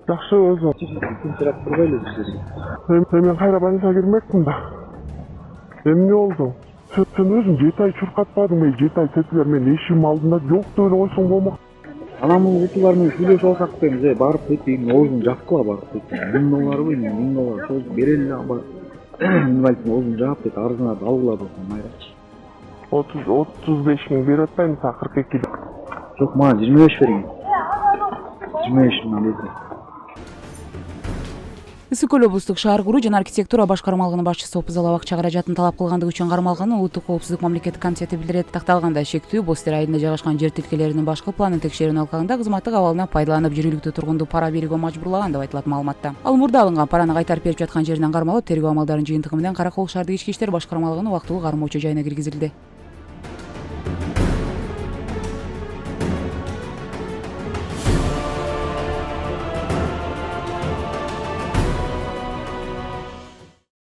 Жакшы өзү. Тинчирап турбайлы сиз. Мен кайра больницага кирмекмин да. Эмне болду? Сен өзүң 7 ай чуркатпадыңбы? 7 ай сетилер менен эшигим алдында жок деп эле койсоң болмок. Анамын кутулар менен сүйлөшүп алсак деймиз, барып кетейин, оозун жапкыла барып кетейин. $1000 $1000 сол берели ала. Инвалидтин оозун жаап дейт, арызына да алгыла болсун майрачы. 35 000 берип атпайбы, 42. Жок, мага 25 бериң. 25 000 бериң. Ысык көл облустук шаар куруу жана архитектура башкармалыгынын башчысы Опузал абак каражатын талап кылгандыгы үчүн кармалганын Улуттук коопсуздук мамлекеттик комитети билдирет. Такталгандай шектүү Бостер айылында жайгашкан жер тилкелеринин башкы планын текшерүүнүн алкагында кызматтык абалынан пайдаланып жүргүлүктүү тургунду пара берүүгө мажбурлаган деп айтылат маалыматта. Ал мурда алынган параны кайтарып берип жаткан жеринен кармалып, тергөө амалдарынын жыйынтыгы менен Кара Кол шаардык ички иштер башкармалыгынын убактылуу кармоочу жайына киргизилди.